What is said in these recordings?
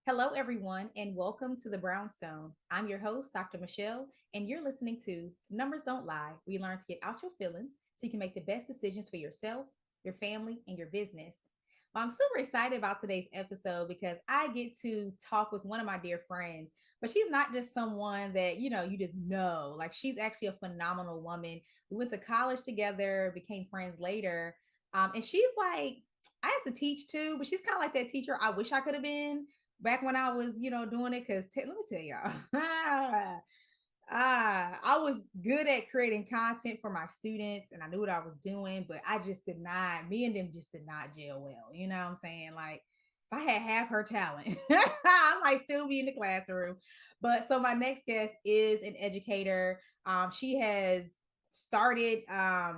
Hello, everyone, and welcome to the Brownstone. I'm your host, Dr. Michele, and you're listening to Numbers Don't Lie. We learn to get out your feelings so you can make the best decisions for yourself, your family, and your business. Well, I'm super excited about today's episode because I get to talk with one of my dear friends, but she's not just someone that, you just know. Like, she's actually a phenomenal woman. We went to college together, became friends later. And she's like, I used to teach too, but she's kind of like that teacher I wish I could have been back when I was, doing it. Cause let me tell y'all, I was good at creating content for my students and I knew what I was doing, but I just did not, me and them just did not gel well. You know what I'm saying? Like, if I had half her talent, I might still be in the classroom. But so my next guest is an educator. She has started,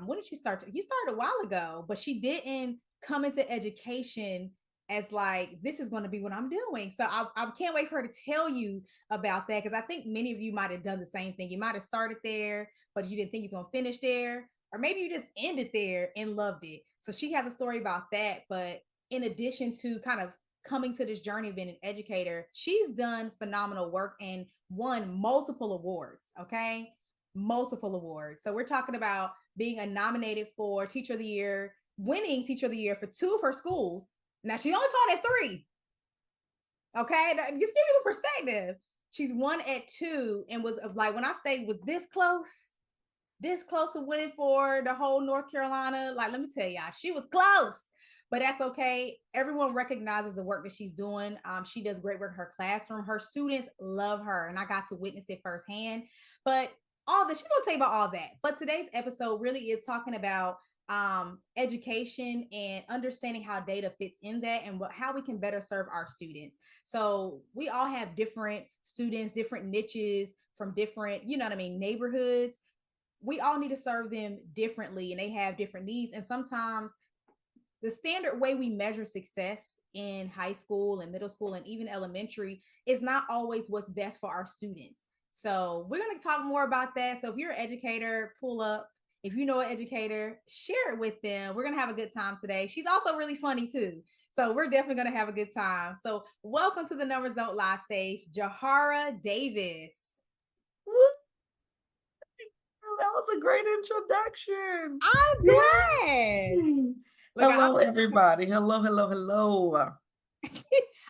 when did you start? You started a while ago, but she didn't come into education as like this is going to be what I'm doing. So I can't wait for her to tell you about that because I think many of you might have done the same thing. You might have started there, but you didn't think you're going to finish there, or maybe you just ended there and loved it. So she has a story about that. But in addition to kind of coming to this journey of being an educator, she's done phenomenal work and won multiple awards. Okay, multiple awards. So we're talking about being a nominated for Teacher of the Year, winning Teacher of the Year for two of her schools. Now she only taught at three. Okay, just give you the perspective. She's won at two and was like when I say was this close to winning for the whole North Carolina. Like, let me tell y'all, she was close. But that's okay. Everyone recognizes the work that she's doing. She does great work in her classroom. Her students love her, and I got to witness it firsthand. But all this, she's gonna tell you about all that. But today's episode really is talking about education and understanding how data fits in that and how we can better serve our students. So we all have different students, different niches from different, you know what I mean, neighborhoods. We all need to serve them differently and they have different needs. And sometimes the standard way we measure success in high school and middle school and even elementary is not always what's best for our students. So we're going to talk more about that. So if you're an educator, pull up. If you know an educator, share it with them. We're going to have a good time today. She's also really funny too. So we're definitely going to have a good time. So welcome to the Numbers Don't Lie stage, Jahara Davis. That was a great introduction. I'm glad. Yay. Look, Hello, everybody. Hello, hello, hello.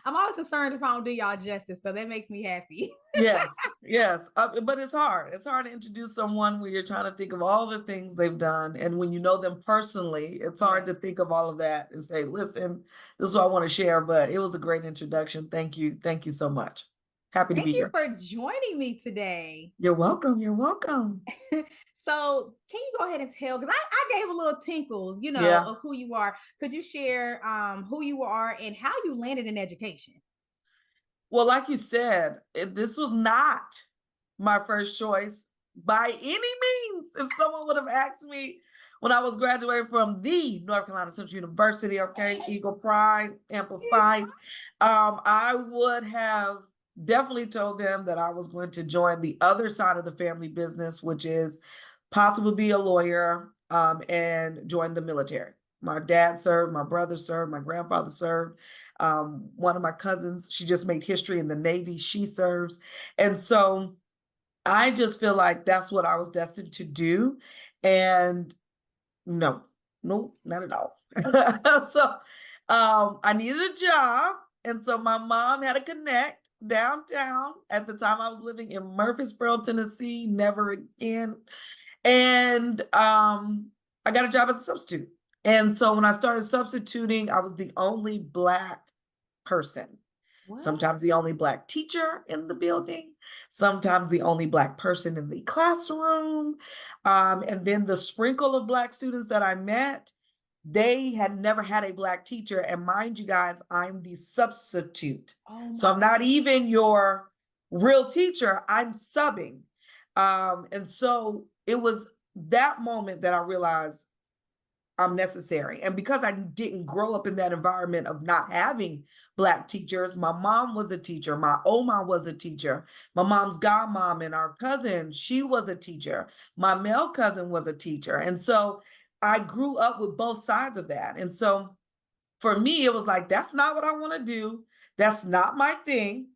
I'm always concerned if I don't do y'all justice, so that makes me happy. Yes, yes. But it's hard. It's hard to introduce someone when you're trying to think of all the things they've done. And when you know them personally, it's hard Yeah. to think of all of that and say, listen, this is what I want to share. But it was a great introduction. Thank you. Thank you so much. Happy to Thank be you here. for joining me today. You're welcome. You're welcome. So, can you go ahead and tell? Because I gave a little tinkles, Yeah. of who you are. Could you share who you are and how you landed in education? Well, like you said, this was not my first choice by any means. If someone would have asked me when I was graduating from the North Carolina Central University, okay, Eagle Pride, Amplified, I would have definitely told them that I was going to join the other side of the family business, which is possibly be a lawyer and join the military. My dad served, my brother served, my grandfather served. One of my cousins, she just made history in the Navy. She serves. And so I just feel like that's what I was destined to do. And no, no, not at all. So I needed a job. And so my mom had a connect downtown. At the time, I was living in Murfreesboro, Tennessee, never again. And I got a job as a substitute. And so when I started substituting, I was the only Black person. What? Sometimes the only Black teacher in the building, sometimes the only Black person in the classroom. And then the sprinkle of Black students that I met, they had never had a Black teacher. And mind you guys, I'm the substitute. Oh So my I'm not God. even your real teacher, I'm subbing. And so it was that moment that I realized I'm necessary. And because I didn't grow up in that environment of not having Black teachers, my mom was a teacher, my Oma was a teacher, my mom's godmom and our cousin, she was a teacher, my male cousin was a teacher. And so I grew up with both sides of that. And so for me, it was like, that's not what I want to do. That's not my thing.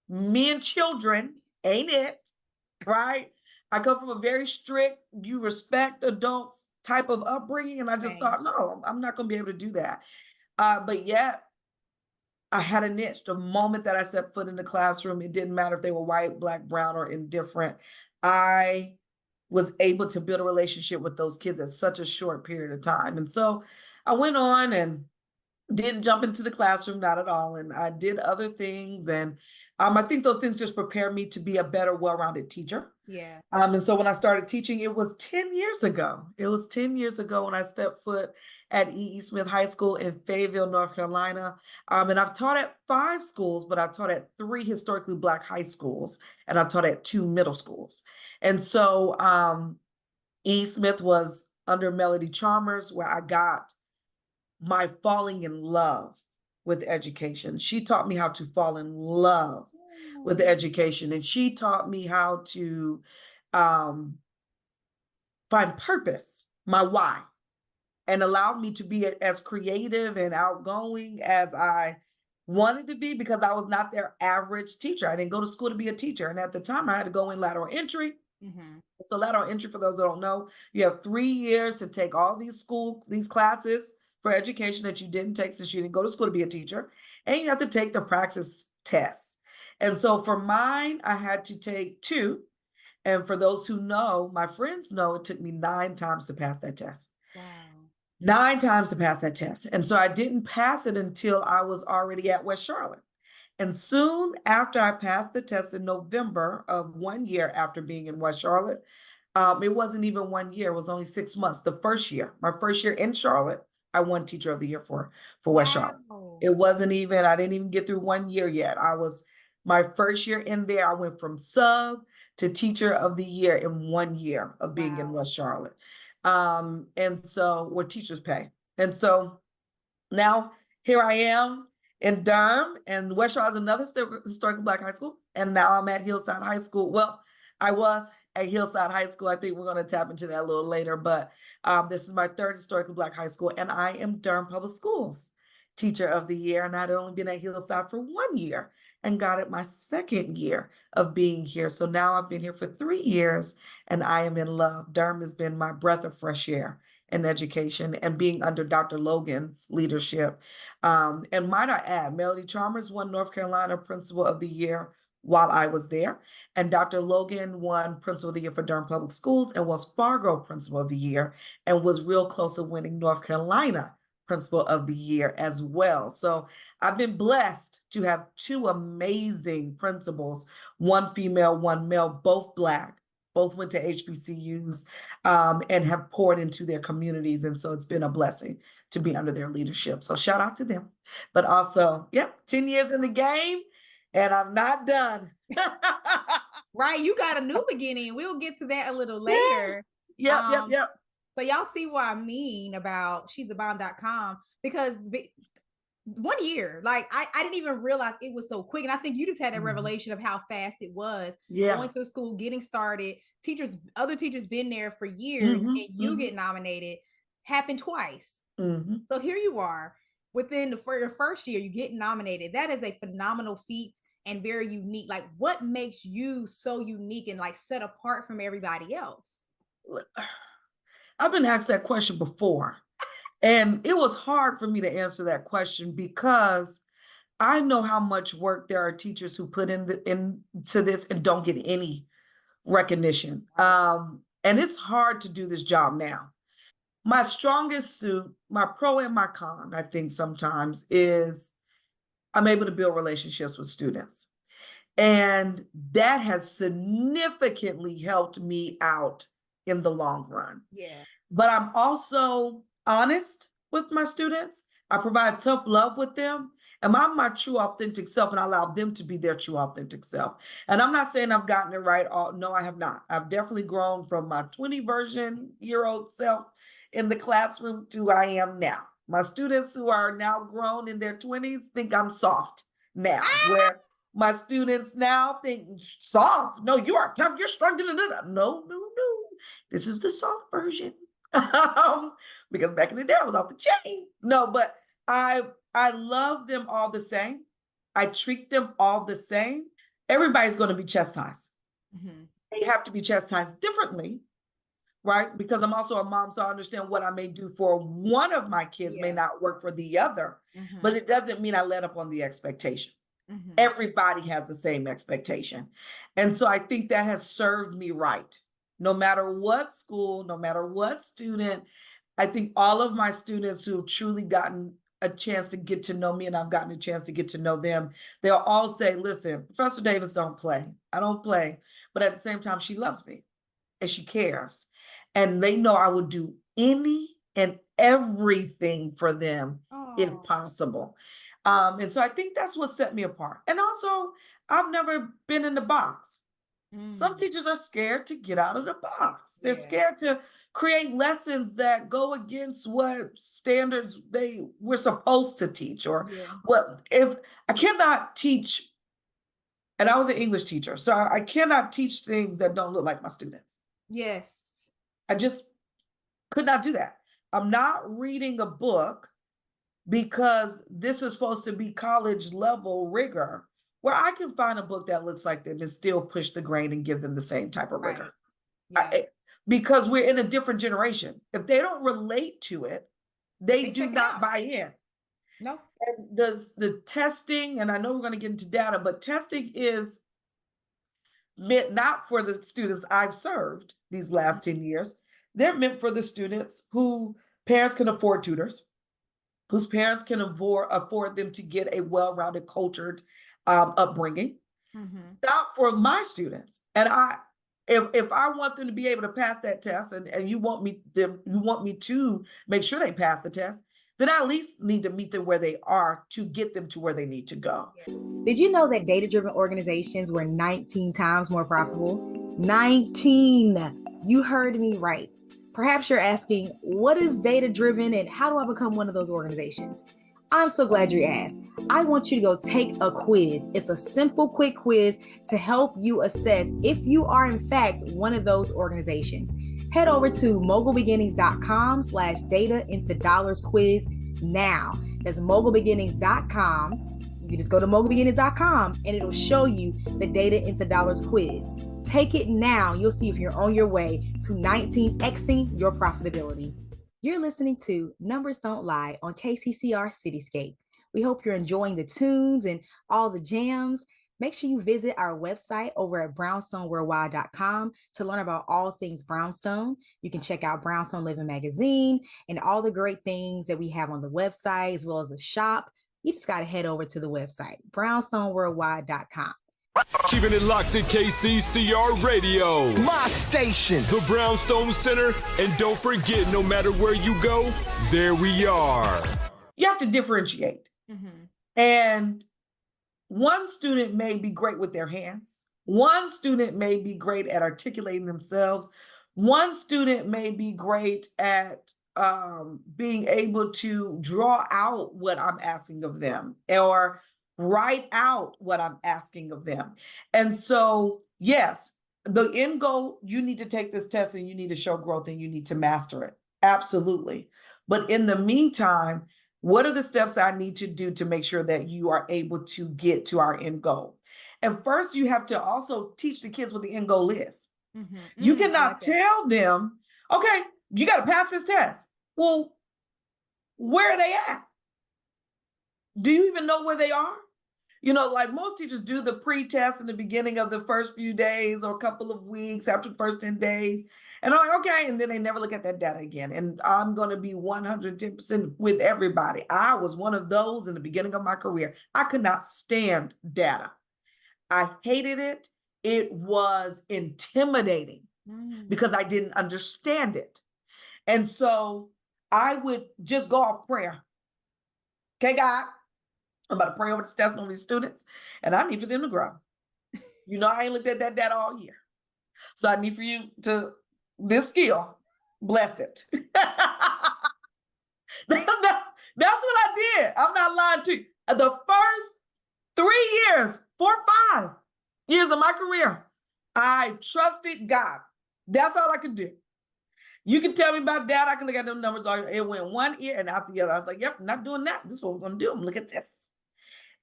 Me and children ain't it, right? I come from a very strict, you respect adults type of upbringing. And I just Same. thought, no, I'm not going to be able to do that. But yet, I had a niche. The moment that I stepped foot in the classroom, it didn't matter if they were white, black, brown, or indifferent. I was able to build a relationship with those kids at such a short period of time. And so I went on and didn't jump into the classroom, not at all. And I did other things. And I think those things just prepared me to be a better, well-rounded teacher. Yeah. And so when I started teaching, it was 10 years ago. It was 10 years ago when I stepped foot at E.E. Smith High School in Fayetteville, North Carolina. And I've taught at 5 schools, but I've taught at 3 historically Black high schools, and I've taught at 2 middle schools. And so E.E. Smith was under Melody Chalmers, where I got my falling in love with education. She taught me how to fall in love with Oh, education, and she taught me how to um, find purpose, my why, and allowed me to be as creative and outgoing as I wanted to be because I was not their average teacher. I didn't go to school to be a teacher. And at the time, I had to go in lateral entry. mm-hmm. So lateral entry, for those that don't know, you have 3 years to take all these classes for education that you didn't take since you didn't go to school to be a teacher. And you have to take the praxis tests. And so for mine, I had to take 2. And for those who know, my friends know, it took me 9 times to pass that test. Wow. 9 times to pass that test. And so I didn't pass it until I was already at West Charlotte. And soon after I passed the test in November of 1 year after being in West Charlotte, it wasn't even 1 year, it was only 6 months. The first year, my first year in Charlotte, I won Teacher of the Year for West Charlotte. Wow. It wasn't even, I didn't even get through 1 year yet. My first year in there, I went from sub to Teacher of the Year in 1 year of being in Wow. West Charlotte. And so, what teachers pay. And so now here I am in Durham, and West Shaw is another historically Black high school. And now I'm at Hillside High School. Well, I was at Hillside High School. I think we're going to tap into that a little later. But this is my 3rd historically Black high school, and I am Durham Public Schools Teacher of the Year. And I'd only been at Hillside for 1 year and got it my 2nd year of being here. So now I've been here for 3 years, and I am in love. Durham has been my breath of fresh air in education and being under Dr. Logan's leadership. And might I add, Melody Chalmers won North Carolina Principal of the Year while I was there. And Dr. Logan won Principal of the Year for Durham Public Schools and was Fargo Principal of the Year and was real close to winning North Carolina Principal of the Year as well. So I've been blessed to have 2 amazing principals, one female, one male, both Black, both went to HBCUs, and have poured into their communities. And so it's been a blessing to be under their leadership. So shout out to them. But also, 10 years in the game, and I'm not done. Right. You got a new beginning. We'll get to that a little Yeah. later. Yep. So y'all see what I mean about she's the bomb.com because 1 year, like I didn't even realize it was so quick. And I think you just had a revelation of how fast it was going to school, getting started. Other teachers been there for years, and you get nominated, happened twice. So here you are within for your first year, you get nominated. That is a phenomenal feat and very unique. Like, what makes you so unique and like set apart from everybody else? I've been asked that question before, and it was hard for me to answer that question because I know how much work there are teachers who put into this and don't get any recognition. And it's hard to do this job now. My strongest suit, my pro and my con, I think sometimes is I'm able to build relationships with students. And that has significantly helped me out in the long run. Yeah. But I'm also honest with my students. I provide tough love with them. And I'm my true authentic self, and I allow them to be their true authentic self. And I'm not saying I've gotten it right. No, I have not. I've definitely grown from my 20-year-old self in the classroom to who I am now. My students who are now grown in their 20s think I'm soft now, where my students now think soft. No, you are tough. You're strong. No. This is the soft version. Because back in the day, I was off the chain. No, but I love them all the same. I treat them all the same, everybody's going to be chastised. Mm-hmm. They have to be chastised differently, right? Because I'm also a mom, so I understand what I may do for one of my kids may not work for the other, but it doesn't mean I let up on the expectation. Mm-hmm. Everybody has the same expectation. And so I think that has served me right. No matter what school, no matter what student, I think all of my students who have truly gotten a chance to get to know me and I've gotten a chance to get to know them, they'll all say, listen, Professor Davis don't play. I don't play. But at the same time, she loves me and she cares. And they know I would do any and everything for them if possible. And so I think that's what set me apart. And also, I've never been in the box. Some teachers are scared to get out of the box. They're scared to create lessons that go against what standards they were supposed to teach, or what if I cannot teach. And I was an English teacher, so I cannot teach things that don't look like my students. Yes. I just could not do that. I'm not reading a book because this is supposed to be college level rigor, where I can find a book that looks like them and still push the grain and give them the same type of rigor. Because we're in a different generation. If they don't relate to it, they do not buy in. No. And the testing, and I know we're going to get into data, but testing is meant not for the students I've served these last 10 years. They're meant for the students who parents can afford tutors, whose parents can afford them to get a well-rounded, cultured upbringing. Not for my students. And if I want them to be able to pass that test, and you want me to make sure they pass the test, then I at least need to meet them where they are to get them to where they need to go. Did you know that data-driven organizations were 19 times more profitable? 19. You heard me right. Perhaps you're asking, what is data-driven and how do I become one of those organizations? I'm so glad you asked. I want you to go take a quiz. It's a simple, quick quiz to help you assess if you are in fact one of those organizations. Head over to mogulbeginnings.com/data into dollars quiz now. That's mogulbeginnings.com. You just go to mogulbeginnings.com and it'll show you the data into dollars quiz. Take it now. You'll see if you're on your way to 19xing your profitability. You're listening to Numbers Don't Lie on KCCR Cityscape. We hope you're enjoying the tunes and all the jams. Make sure you visit our website over at brownstoneworldwide.com to learn about all things Brownstone. You can check out Brownstone Living Magazine and all the great things that we have on the website, as well as the shop. You just got to head over to the website, brownstoneworldwide.com. Keeping it locked to KCCR Radio, my station, the Brownstone Center. And don't forget, no matter where you go, there we are. You have to differentiate. And one student may be great with their hands. One student may be great at articulating themselves. One student may be great at being able to draw out what I'm asking of them, or write out what I'm asking of them. And so, yes, the end goal, you need to take this test and you need to show growth and you need to master it. Absolutely. But in the meantime, what are the steps I need to do to make sure that you are able to get to our end goal? And first, you have to also teach the kids what the end goal is. You cannot tell them, okay, you got to pass this test. Well, where are they at? Do you even know where they are? You know, like most teachers do the pre-test in the beginning of the first few days or a couple of weeks after the first 10 days. And I'm like, okay. And then they never look at that data again. And I'm going to be 110% with everybody. I was one of those in the beginning of my career. I could not stand data. I hated it. It was intimidating because I didn't understand it. And so I would just go off prayer. Okay, God, I'm about to pray over this test on these students, and I need for them to grow. You know, I ain't looked at that data all year. So I need for you to, this skill, bless it. That's what I did. I'm not lying to you. The first 3 years, 4 or 5 years of my career, I trusted God. That's all I could do. You can tell me about data. I can look at them numbers. It went one ear and out the other. I was like, yep, not doing that. This is what we're going to do. I'm going to look at this.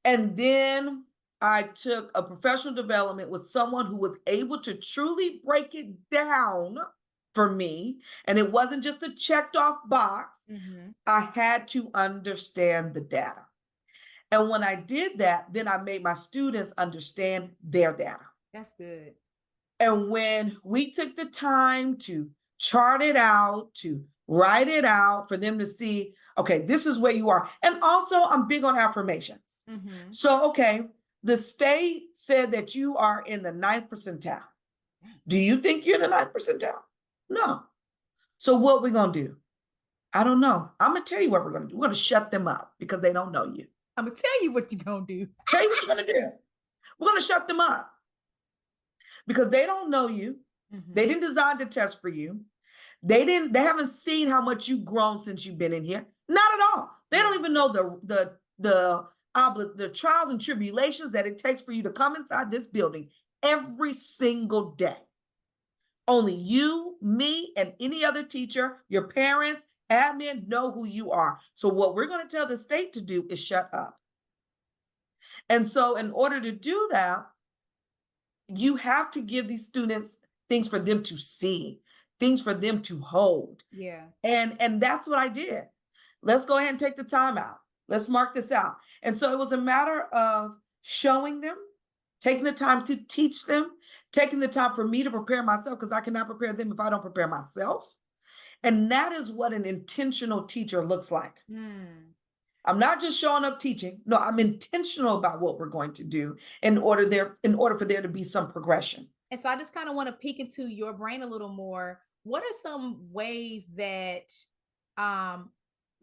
And then I took a professional development with someone who was able to truly break it down for me. And it wasn't just a checked off box. Mm-hmm. I had to understand the data. And when I did that, then I made my students understand their data. That's good. And when we took the time to chart it out, to write it out for them to see, okay, this is where you are. And also, I'm big on affirmations. Mm-hmm. So, okay, the state said that you are in the 9th percentile. Do you think you're in the 9th percentile? No. So what we going to do? I don't know. I'm going to tell you what we're going to do. We're going to shut them up because they don't know you. I'm going to tell you what you're going to do. Tell you what you're going to do. We're going to shut them up because they don't know you. Mm-hmm. They didn't design the test for you. They haven't seen how much you've grown since you've been in here. Not at all. They don't even know the trials and tribulations that it takes for you to come inside this building every single day. Only you, me, and any other teacher, your parents, admin know who you are. So what we're going to tell the state to do is shut up. And so in order to do that, you have to give these students things for them to see, things for them to hold. Yeah. And that's what I did. Let's go ahead and take the time out. Let's mark this out. And so it was a matter of showing them, taking the time to teach them, taking the time for me to prepare myself, because I cannot prepare them if I don't prepare myself. And that is what an intentional teacher looks like. I'm not just showing up teaching. No, I'm intentional about what we're going to do in order for there to be some progression. And so I just kind of want to peek into your brain a little more. What are some ways that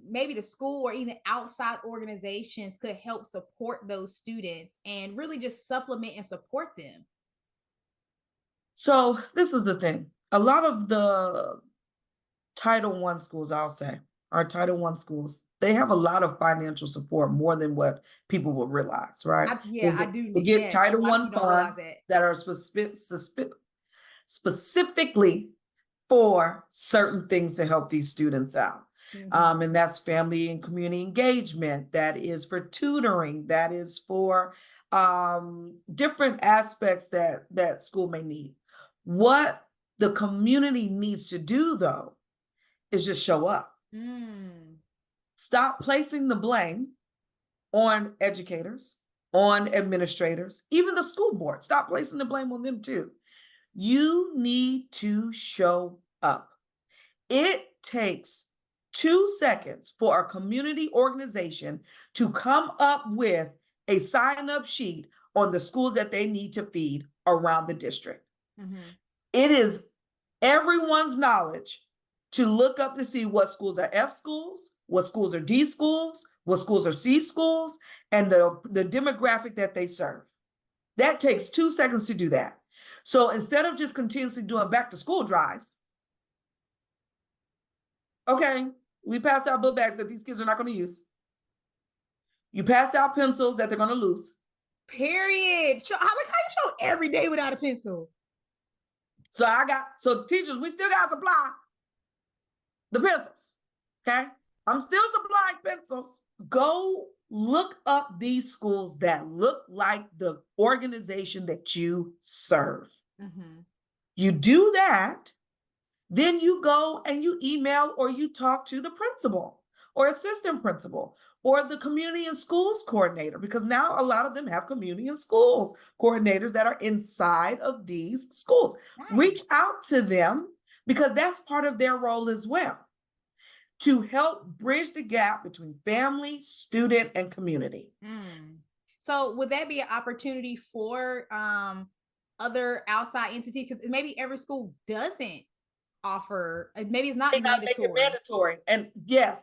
maybe the school or even outside organizations could help support those students and really just supplement and support them? So this is the thing. A lot of the Title I schools, I'll say, our Title I schools, they have a lot of financial support, more than what people will realize, right? I do. They get Title I funds that are specifically for certain things to help these students out. Mm-hmm. And that's family and community engagement. That is for tutoring. That is for different aspects that school may need. What the community needs to do, though, is just show up. Stop placing the blame on educators, on administrators, even the school board. Stop placing the blame on them too. You need to show up. It takes 2 seconds for a community organization to come up with a sign-up sheet on the schools that they need to feed around the district. Mm-hmm. It is everyone's knowledge to look up to see what schools are F schools, what schools are D schools, what schools are C schools, and the demographic that they serve. That takes 2 seconds to do that. So instead of just continuously doing back to school drives, okay, we passed out book bags that these kids are not going to use. You passed out pencils that they're going to lose. Period. I like how you show every day without a pencil. So teachers, we still got to supply the pencils, okay? I'm still supplying pencils. Go look up these schools that look like the organization that you serve. Mm-hmm. You do that, then you go and you email or you talk to the principal or assistant principal or the community and schools coordinator, because now a lot of them have community and schools coordinators that are inside of these schools. Nice. Reach out to them, because that's part of their role as well, to help bridge the gap between family, student, and community. So would that be an opportunity for other outside entities? Because maybe every school doesn't offer, maybe it's not mandatory. Make it mandatory. And yes,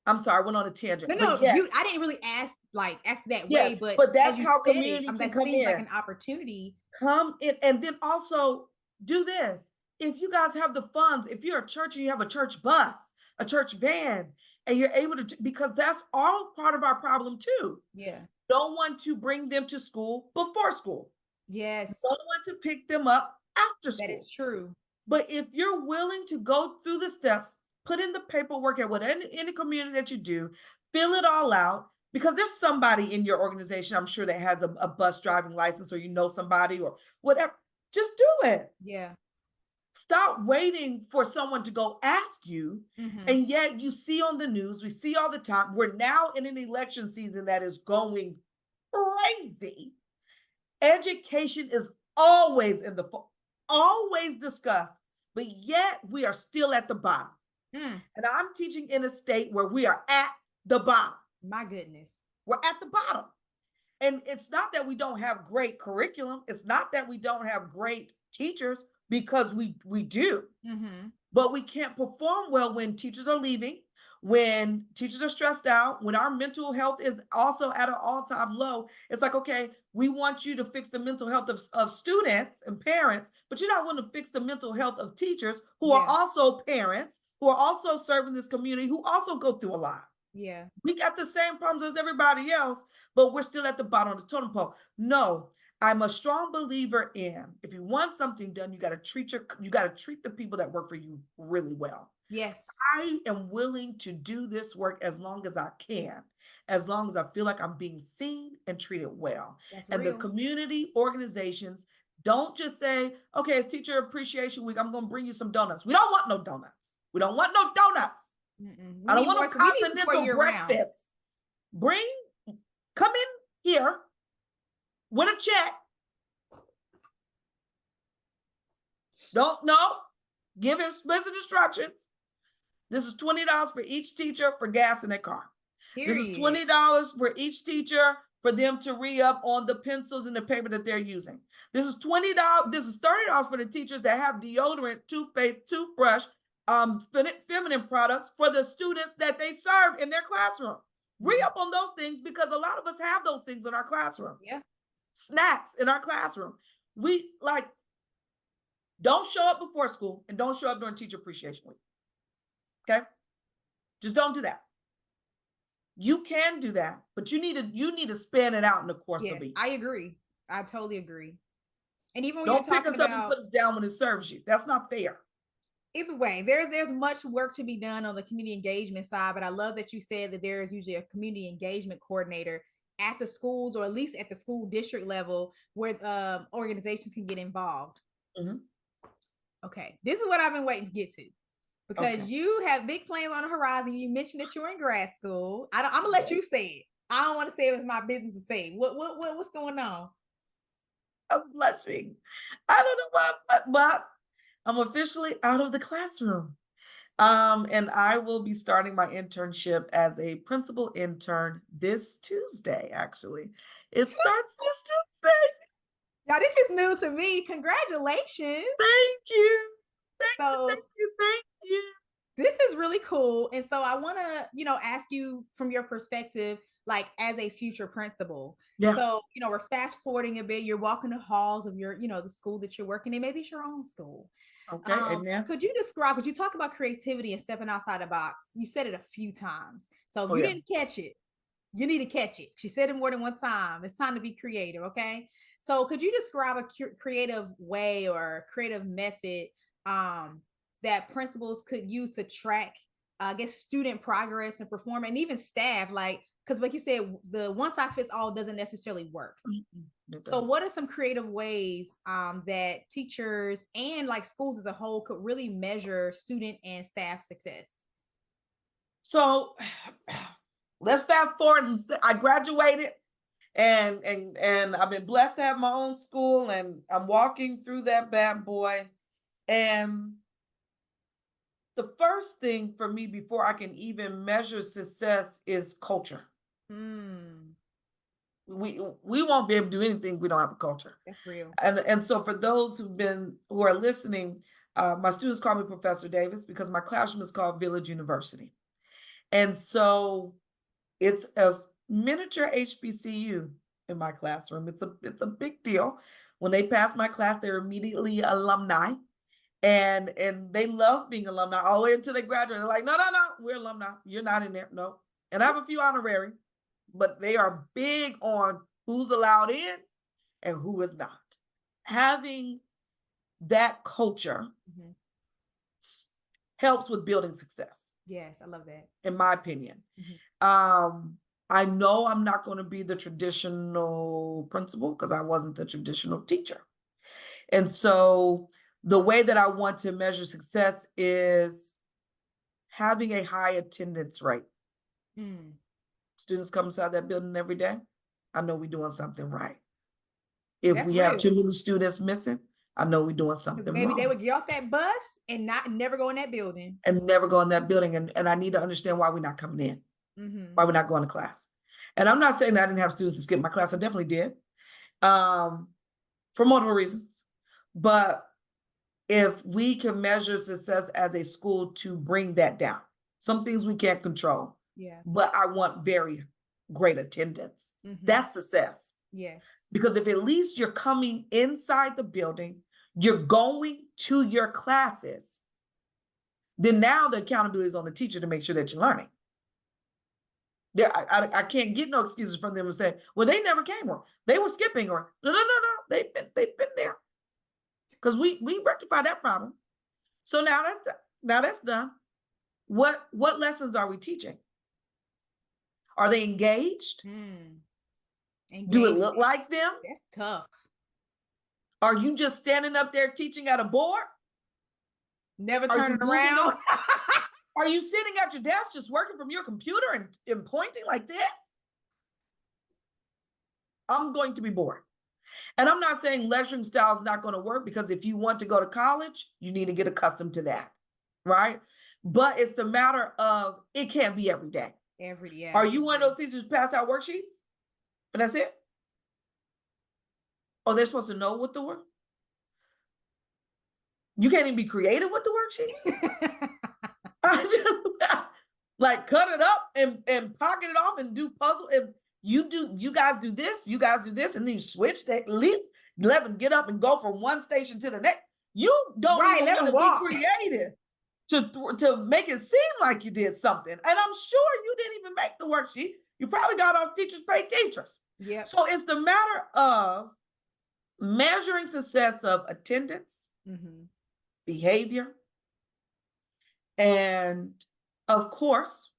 I'm sorry, I went on a tangent. No, yes. I didn't really ask that way, but that's how community can come in. Like an opportunity. Come in, and then also do this. If you guys have the funds, if you're a church and you have a church bus, a church van, and you're able to, because that's all part of our problem too. Yeah. Don't want to bring them to school before school. Yes. Don't want to pick them up after school. That is true. But if you're willing to go through the steps, put in the paperwork at whatever any community that you do, fill it all out, because there's somebody in your organization, I'm sure, that has a bus driving license, or somebody or whatever. Just do it. Yeah. Stop waiting for someone to go ask you. And yet you see on the news, we see all the time, we're now in an election season that is going crazy. Education is always always discussed, but yet we are still at the bottom. And I'm teaching in a state where we are at the bottom. My goodness. We're at the bottom. And it's not that we don't have great curriculum. It's not that we don't have great teachers, because we do. But we can't perform well when teachers are leaving, when teachers are stressed out, when our mental health is also at an all-time low. It's like, okay, we want you to fix the mental health of students and parents, but you're not going to fix the mental health of teachers who are also parents, who are also serving this community, who also go through a lot. Yeah. We got the same problems as everybody else, but we're still at the bottom of the totem pole. No, I'm a strong believer in, if you want something done, you got to treat the people that work for you really well. Yes. I am willing to do this work as long as I can, as long as I feel like I'm being seen and treated well. That's and real. The community organizations don't just say, okay, it's Teacher Appreciation Week, I'm going to bring you some donuts. We don't want no donuts. We don't want no donuts. I don't want no continental breakfast. Come in here with a check. Give him explicit instructions. This is $20 for each teacher for gas in their car. Period. This is $20 for each teacher for them to re-up on the pencils and the paper that they're using. This is $20. This is $30 for the teachers that have deodorant, toothpaste, toothbrush, feminine products for the students that they serve in their classroom. Re-up on those things, because a lot of us have those things in our classroom. Yeah. Snacks in our classroom. Don't show up before school and don't show up during Teacher Appreciation Week. Okay? Just don't do that. You can do that, but you need to span it out in the course of a year. I agree. I totally agree. And even when don't you're talking pick us up and put us down when it serves you. That's not fair. Either way, there's much work to be done on the community engagement side, but I love that you said that there is usually a community engagement coordinator at the schools, or at least at the school district level, where organizations can get involved. Okay, this is what I've been waiting to get to, because you have big plans on the horizon. You mentioned that you're in grad school. I'm gonna let you say it. I don't want to say it was my business to say. What's going on? I'm blushing. I don't know why, but I'm officially out of the classroom. And I will be starting my internship as a principal intern this Tuesday, actually. It starts this Tuesday. Now, this is new to me. Congratulations. Thank you. Thank you. This is really cool. And so I want to, ask you from your perspective, like as a future principal. Yeah. So, we're fast forwarding a bit. You're walking the halls of your, the school that you're working in. Maybe it's your own school. Okay. Amen. Could you talk about creativity and stepping outside the box? You said it a few times. So if you didn't catch it, you need to catch it. She said it more than one time. It's time to be creative. Okay. So could you describe a creative way or creative method that principals could use to track, student progress and perform, and even staff, because like you said, the one size fits all doesn't necessarily work. So what are some creative ways that teachers and schools as a whole could really measure student and staff success? So let's fast forward. I graduated and I've been blessed to have my own school, and I'm walking through that bad boy. And the first thing for me before I can even measure success is culture. We won't be able to do anything if we don't have a culture. That's real. And so for those who are listening, my students call me Professor Davis because my classroom is called Village University. And so it's a miniature HBCU in my classroom. It's a big deal. When they pass my class, they're immediately alumni. And they love being alumni all the way until they graduate. They're like, no, we're alumni. You're not in there. No. And I have a few honorary, but they are big on who's allowed in and who is not. Having that culture helps with building success. Yes, I love that. In my opinion. I know I'm not going to be the traditional principal because I wasn't the traditional teacher. And so the way that I want to measure success is having a high attendance rate. Students come inside that building every day. I know we're doing something right. If That's we have real. too many students missing, I know we're doing something Maybe wrong. they would get off that bus and never go in that building. And never go in that building. And I need to understand why we're not coming in, why we're not going to class. And I'm not saying that I didn't have students to skip my class. I definitely did, for multiple reasons. But if we can measure success as a school to bring that down, some things we can't control. Yeah. But I want very great attendance. That's success. Yes. Because if at least you're coming inside the building, you're going to your classes, then now the accountability is on the teacher to make sure that you're learning. I can't get no excuses from them and say, well, they never came, or they were skipping, or no, they've been there. Because we rectified that problem. So now that's done. What lessons are we teaching? Are they engaged? Do it look like them? That's tough. Are you just standing up there teaching at a board? Never turning around? Are you sitting at your desk just working from your computer and pointing like this? I'm going to be bored. And I'm not saying lecturing style is not going to work, because if you want to go to college, you need to get accustomed to that, right? But it's the matter of, it can't be every day. Are you one of those teachers who pass out worksheets and that's it? Oh, they're supposed to know what the work? You can't even be creative with the worksheet? I just like cut it up and pocket it off and do puzzle. And you guys do this, and then you switch. At least let them get up and go from one station to the next. You don't even want to be creative to make it seem like you did something. And I'm sure you didn't even make the worksheet. You probably got off teachers pay teachers. Yeah. So it's the matter of measuring success of attendance, behavior, and of course,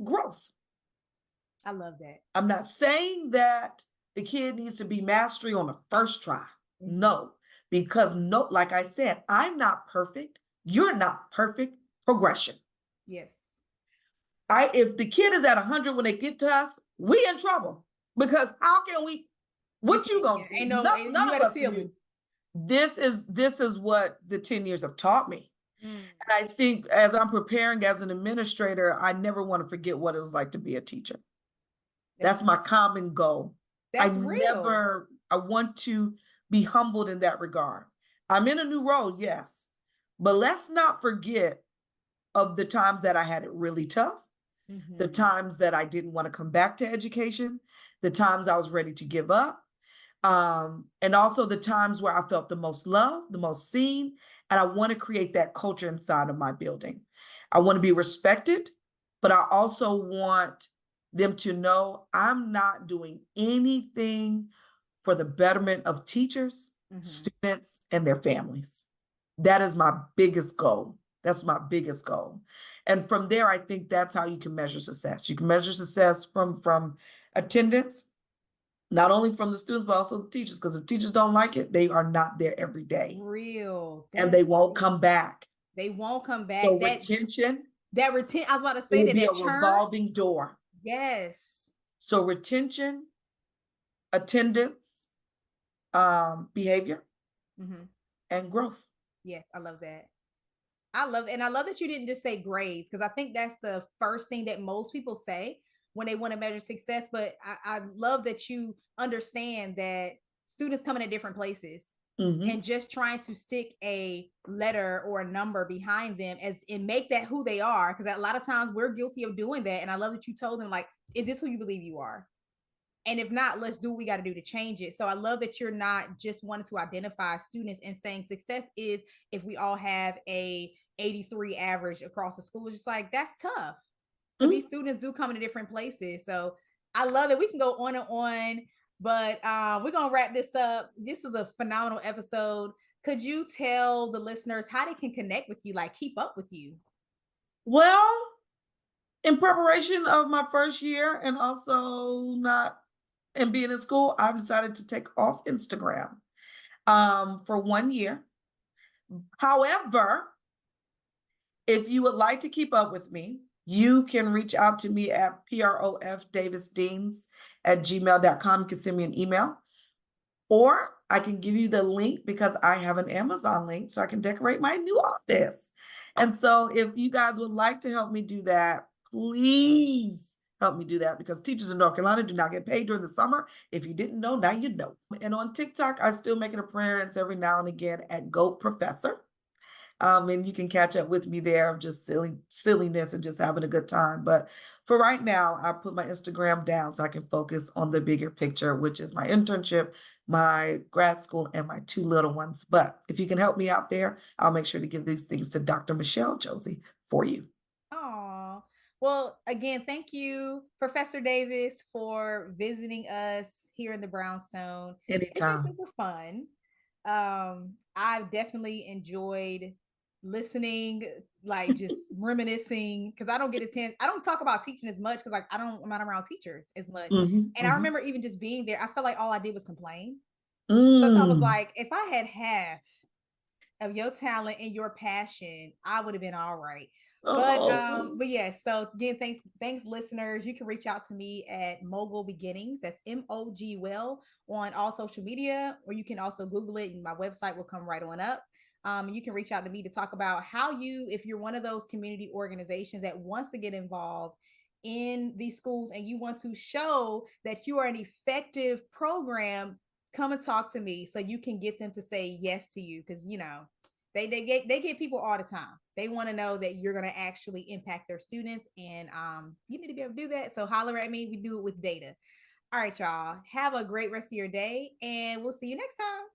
growth. I love that. I'm not saying that the kid needs to be mastery on the first try. No, because like I said, I'm not perfect. You're not perfect. Progression. Yes. If the kid is at 100 when they get to us, we in trouble, because how can we? What you gonna do? None of us can do. This is what the 10 years have taught me. And I think as I'm preparing as an administrator, I never want to forget what it was like to be a teacher. That's my common goal. That's real. I want to be humbled in that regard. I'm in a new role, yes, but let's not forget of the times that I had it really tough, the times that I didn't want to come back to education, the times I was ready to give up, and also the times where I felt the most loved, the most seen. And I want to create that culture inside of my building. I want to be respected, but I also want them to know I'm not doing anything for the betterment of teachers, students, and their families. That is my biggest goal. That's my biggest goal. And from there, I think that's how you can measure success. You can measure success from attendance, not only from the students, but also the teachers, because if teachers don't like it, they are not there every day. And they won't come back. They won't come back. So retention. I was about to say that. It will be a revolving door. Yes. So retention, attendance, behavior, and growth. Yes, I love that. I love that you didn't just say grades, because I think that's the first thing that most people say when they want to measure success. But I love that you understand that students come in at different places, and just trying to stick a letter or a number behind them and make that who they are. Because a lot of times we're guilty of doing that. And I love that you told them, like, is this who you believe you are? And if not, let's do what we got to do to change it. So I love that you're not just wanting to identify students and saying success is if we all have a 83 average across the school. It's just like, that's tough. Because these students do come into different places. So I love that we can go on and on, but we're going to wrap this up. This was a phenomenal episode. Could you tell the listeners how they can connect with you, like keep up with you? Well, In preparation of my first year and also not and being in school, I've decided to take off Instagram for 1 year. However, if you would like to keep up with me, you can reach out to me at profdavisdeans@gmail.com. You can send me an email, or I can give you the link because I have an Amazon link so I can decorate my new office. And so if you guys would like to help me do that, please help me do that because teachers in North Carolina do not get paid during the summer. If you didn't know, now you know. And on TikTok, I still make an appearance every now and again at Goat Professor. And you can catch up with me there of just silliness and just having a good time. But for right now, I put my Instagram down so I can focus on the bigger picture, which is my internship, my grad school, and my 2 little ones. But if you can help me out there, I'll make sure to give these things to Dr. Michele Josie for you. Oh, well, again, thank you, Professor Davis, for visiting us here in the Brownstone. It's been Anytime. super fun. I've definitely enjoyed listening, like just reminiscing, because I don't get a chance. I don't talk about teaching as much because like I'm not around teachers as much. Mhm, And I mhm. remember even just being there, I felt like all I did was complain. So I was Mm. like, if I had half of your talent and your passion, I would have been all right. Oh. But yeah, so again, thanks listeners. You can reach out to me at Mogul Beginnings. That's MOG on all social media, or you can also Google it and my website will come right on up. You can reach out to me to talk about how you, if you're one of those community organizations that wants to get involved in these schools and you want to show that you are an effective program, come and talk to me so you can get them to say yes to you, because they get people all the time. They want to know that you're going to actually impact their students, and you need to be able to do that. So holler at me. We do it with data. All right, y'all. Have a great rest of your day, and we'll see you next time.